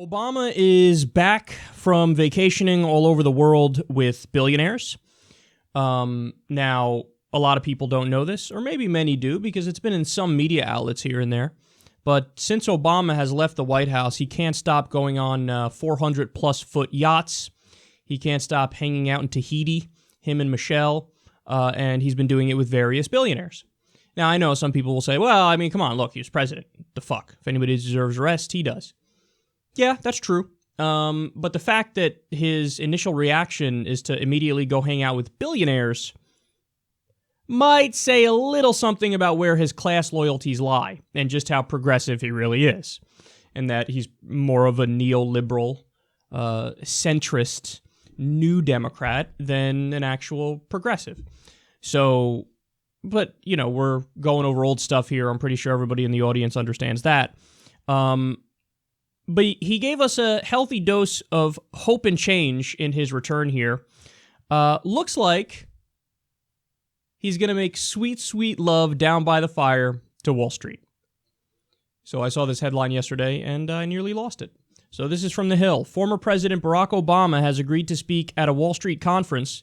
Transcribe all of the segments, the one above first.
Obama is back from vacationing all over the world with billionaires. Now, a lot of people don't know this, or maybe many do, because it's been in some media outlets here and there. But since Obama has left the White House, he can't stop going on 400-plus foot yachts. He can't stop hanging out in Tahiti, him and Michelle, and he's been doing it with various billionaires. Now, I know some people will say, well, I mean, come on, look, he was president. The fuck? If anybody deserves rest, he does. Yeah, that's true. But the fact that his initial reaction is to immediately go hang out with billionaires might say a little something about where his class loyalties lie and just how progressive he really is. And that he's more of a neoliberal, centrist, new Democrat than an actual progressive. So, but, you know, we're going over old stuff here. I'm pretty sure everybody in the audience understands that. But he gave us a healthy dose of hope and change in his return here. Looks like he's going to make sweet, sweet love down by the fire to Wall Street. So I saw this headline yesterday, and I nearly lost it. So this is from The Hill. Former President Barack Obama has agreed to speak at a Wall Street conference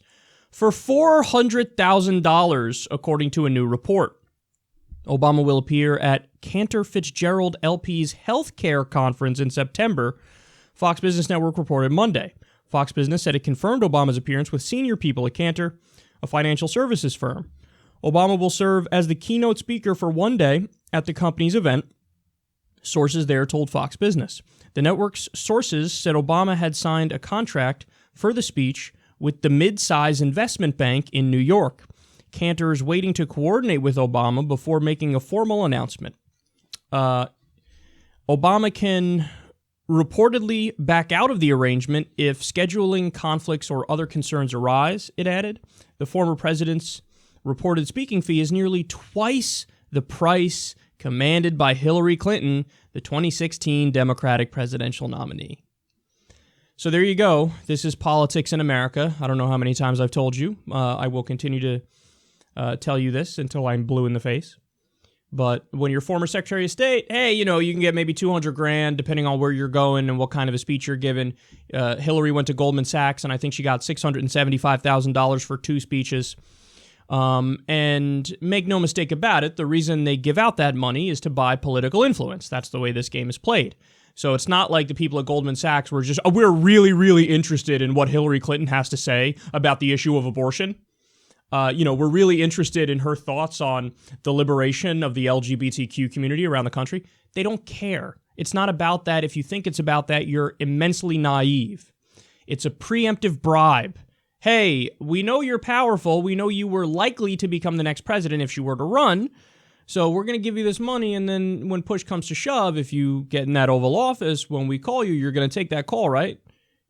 for $400,000, according to a new report. Obama will appear at Cantor Fitzgerald LP's healthcare conference in September, Fox Business Network reported Monday. Fox Business said it confirmed Obama's appearance with senior people at Cantor, a financial services firm. Obama will serve as the keynote speaker for one day at the company's event, sources there told Fox Business. The network's sources said Obama had signed a contract for the speech with the mid-size investment bank in New York. Cantor is waiting to coordinate with Obama before making a formal announcement. Obama can reportedly back out of the arrangement if scheduling conflicts or other concerns arise, it added. The former president's reported speaking fee is nearly twice the price commanded by Hillary Clinton, the 2016 Democratic presidential nominee. So there you go. This is politics in America. I don't know how many times I've told you. I will continue to tell you this until I'm blue in the face. But when you're former Secretary of State, hey, you know, you can get maybe $200,000 depending on where you're going and what kind of a speech you're giving. Hillary went to Goldman Sachs, and I think she got $675,000 for 2 speeches. And make no mistake about it, the reason they give out that money is to buy political influence. That's the way this game is played. So it's not like the people at Goldman Sachs were just, we're really, really interested in what Hillary Clinton has to say about the issue of abortion. We're really interested in her thoughts on the liberation of the LGBTQ community around the country. They don't care. It's not about that. If you think it's about that, you're immensely naive. It's a preemptive bribe. Hey, we know you're powerful. We know you were likely to become the next president if you were to run. So we're going to give you this money, and then when push comes to shove, if you get in that Oval Office, when we call you, you're going to take that call, right?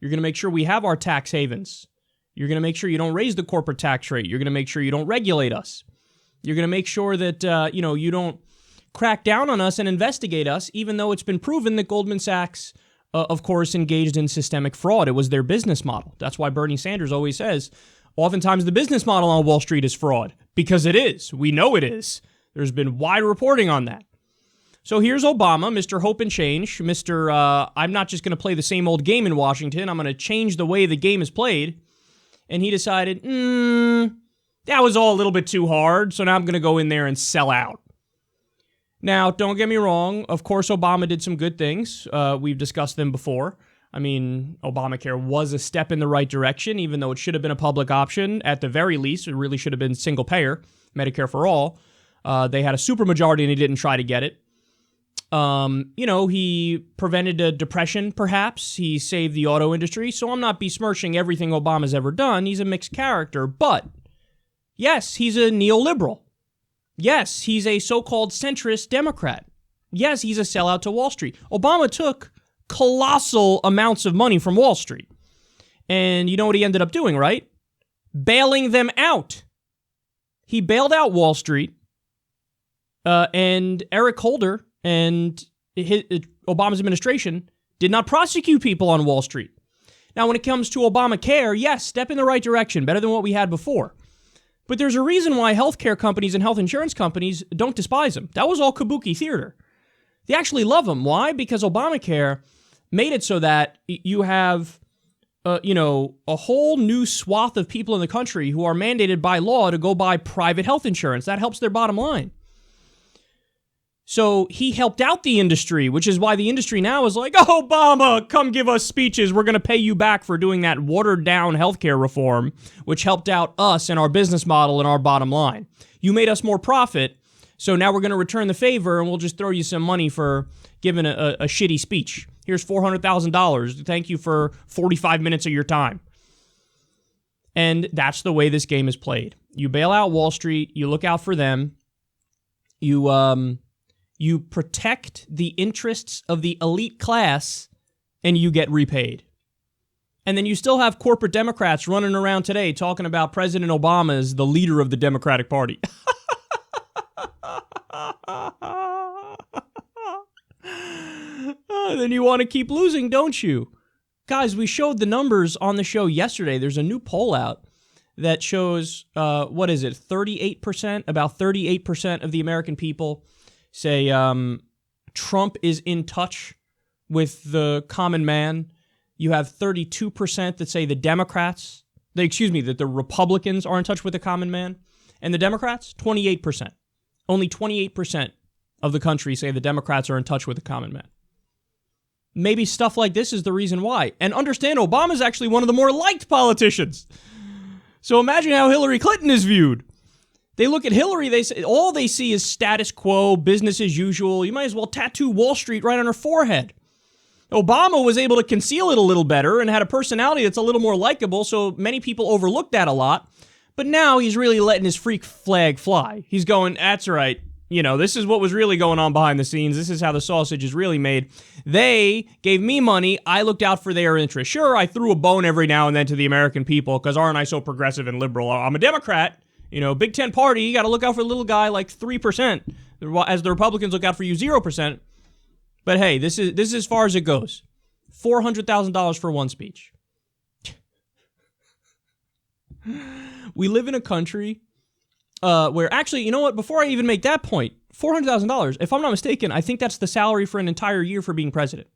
You're going to make sure we have our tax havens. You're going to make sure you don't raise the corporate tax rate. You're going to make sure you don't regulate us. You're going to make sure that, you don't crack down on us and investigate us, even though it's been proven that Goldman Sachs, of course, engaged in systemic fraud. It was their business model. That's why Bernie Sanders always says, oftentimes the business model on Wall Street is fraud, because it is. We know it is. There's been wide reporting on that. So here's Obama, Mr. Hope and Change, Mr. I'm not just going to play the same old game in Washington. I'm going to change the way the game is played. And he decided, that was all a little bit too hard, so now I'm going to go in there and sell out. Now, don't get me wrong. Of course, Obama did some good things. We've discussed them before. I mean, Obamacare was a step in the right direction, even though it should have been a public option. At the very least, it really should have been single payer, Medicare for all. They had a supermajority and he didn't try to get it. He prevented a depression, perhaps. He saved the auto industry. So I'm not besmirching everything Obama's ever done. He's a mixed character. But, yes, he's a neoliberal. Yes, he's a so-called centrist Democrat. Yes, he's a sellout to Wall Street. Obama took colossal amounts of money from Wall Street. And you know what he ended up doing, right? Bailing them out. He bailed out Wall Street. And Eric Holder and Obama's administration did not prosecute people on Wall Street. Now, when it comes to Obamacare, yes, step in the right direction, better than what we had before. But there's a reason why healthcare companies and health insurance companies don't despise him. That was all kabuki theater. They actually love him. Why? Because Obamacare made it so that you have, a whole new swath of people in the country who are mandated by law to go buy private health insurance. That helps their bottom line. So he helped out the industry, which is why the industry now is like, oh, Obama, come give us speeches. We're going to pay you back for doing that watered down healthcare reform, which helped out us and our business model and our bottom line. You made us more profit, so now we're going to return the favor and we'll just throw you some money for giving a shitty speech. Here's $400,000. Thank you for 45 minutes of your time. And that's the way this game is played. You bail out Wall Street. You look out for them. You protect the interests of the elite class, and you get repaid. And then you still have corporate Democrats running around today talking about President Obama as the leader of the Democratic Party. Then you want to keep losing, don't you? Guys, we showed the numbers on the show yesterday. There's a new poll out that shows, 38%? About 38% of the American people say Trump is in touch with the common man. You have 32% that say that the Republicans are in touch with the common man. And the Democrats, 28%. Only 28% of the country say the Democrats are in touch with the common man. Maybe stuff like this is the reason why. And understand, Obama's actually one of the more liked politicians. So imagine how Hillary Clinton is viewed. They look at Hillary, they say all they see is status quo, business as usual. You might as well tattoo Wall Street right on her forehead. Obama was able to conceal it a little better and had a personality that's a little more likable, so many people overlooked that a lot. But now he's really letting his freak flag fly. He's going, that's right. This is what was really going on behind the scenes. This is how the sausage is really made. They gave me money. I looked out for their interests. Sure, I threw a bone every now and then to the American people because aren't I so progressive and liberal? I'm a Democrat. Big Tent party, you got to look out for a little guy like 3%, as the Republicans look out for you 0%. But hey, this is as far as it goes. $400,000 for one speech. We live in a country where actually, you know what? Before I even make that point, $400,000, if I'm not mistaken, I think that's the salary for an entire year for being president.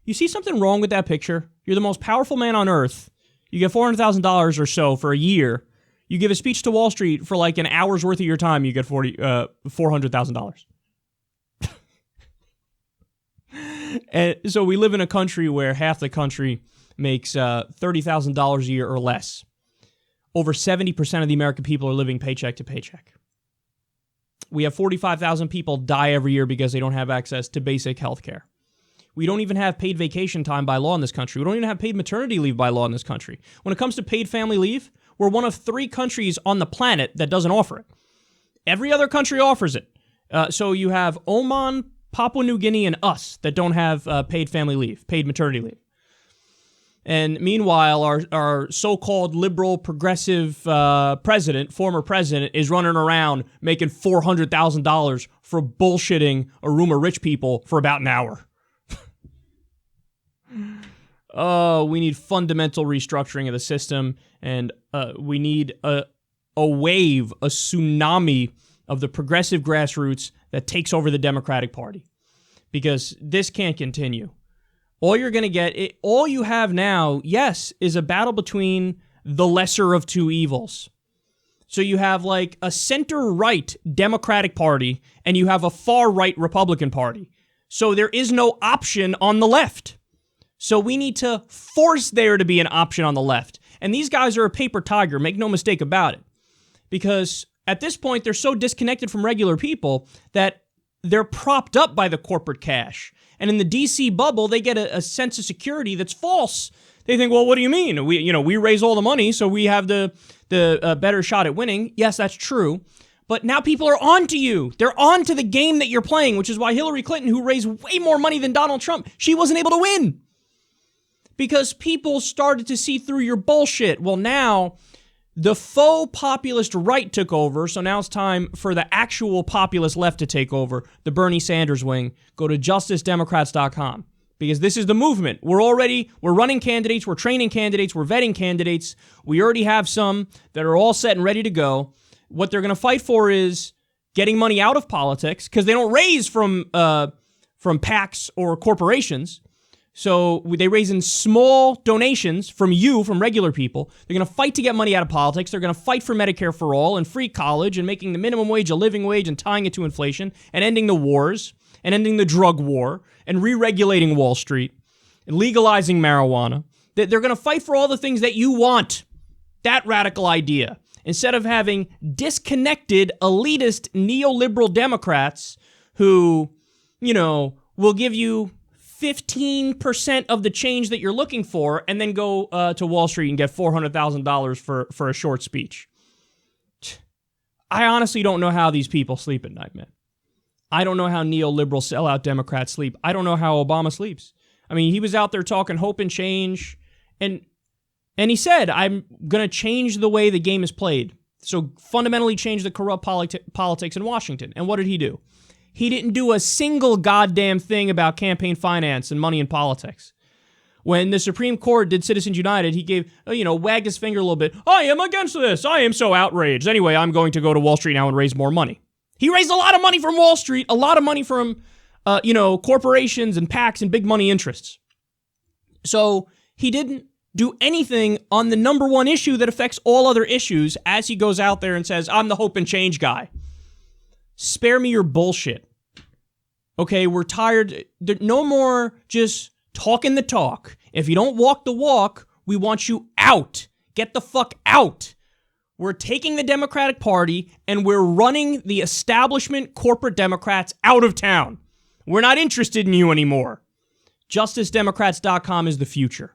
You see something wrong with that picture? You're the most powerful man on earth. You get $400,000 or so for a year. You give a speech to Wall Street for like an hour's worth of your time, you get $400,000. And so we live in a country where half the country makes $30,000 a year or less. Over 70% of the American people are living paycheck to paycheck. We have 45,000 people die every year because they don't have access to basic health care. We don't even have paid vacation time by law in this country. We don't even have paid maternity leave by law in this country. When it comes to paid family leave, we're one of 3 countries on the planet that doesn't offer it. Every other country offers it. So you have Oman, Papua New Guinea, and us that don't have paid family leave, paid maternity leave. And meanwhile, our so-called liberal, progressive former president, is running around making $400,000 for bullshitting Aruma rich people for about an hour. Oh, we need fundamental restructuring of the system, and we need a wave, a tsunami of the progressive grassroots that takes over the Democratic Party. Because this can't continue. All you're going to get, all you have now, yes, is a battle between the lesser of two evils. So you have like a center-right Democratic Party, and you have a far-right Republican Party. So there is no option on the left. So we need to force there to be an option on the left. And these guys are a paper tiger, make no mistake about it. Because at this point, they're so disconnected from regular people that they're propped up by the corporate cash. And in the DC bubble, they get a sense of security that's false. They think, well, what do you mean? We raise all the money, so we have the better shot at winning. Yes, that's true. But now people are on to you. They're on to the game that you're playing, which is why Hillary Clinton, who raised way more money than Donald Trump, she wasn't able to win. Because people started to see through your bullshit. Well, now the faux populist right took over, so now it's time for the actual populist left to take over, the Bernie Sanders wing. Go to justicedemocrats.com, because this is the movement. We're running candidates, we're training candidates, we're vetting candidates. We already have some that are all set and ready to go. What they're going to fight for is getting money out of politics, because they don't raise from from PACs or corporations. So they raise in small donations from you, from regular people. They're going to fight to get money out of politics. They're going to fight for Medicare for all and free college and making the minimum wage a living wage and tying it to inflation and ending the wars and ending the drug war and re-regulating Wall Street and legalizing marijuana. They're going to fight for all the things that you want. That radical idea. Instead of having disconnected, elitist, neoliberal Democrats who, will give you 15% of the change that you're looking for and then go to Wall Street and get $400,000 for a short speech. I honestly don't know how these people sleep at night, man. I don't know how neoliberal sellout Democrats sleep. I don't know how Obama sleeps. I mean, he was out there talking hope and change, and he said, I'm going to change the way the game is played. So fundamentally change the corrupt politics in Washington. And what did he do? He didn't do a single goddamn thing about campaign finance and money in politics. When the Supreme Court did Citizens United, he gave, wagged his finger a little bit. I am against this. I am so outraged. Anyway, I'm going to go to Wall Street now and raise more money. He raised a lot of money from Wall Street, a lot of money from, corporations and PACs and big money interests. So he didn't do anything on the number one issue that affects all other issues as he goes out there and says, I'm the hope and change guy. Spare me your bullshit. Okay, we're tired. No more just talking the talk. If you don't walk the walk, we want you out. Get the fuck out. We're taking the Democratic Party and we're running the establishment corporate Democrats out of town. We're not interested in you anymore. JusticeDemocrats.com is the future.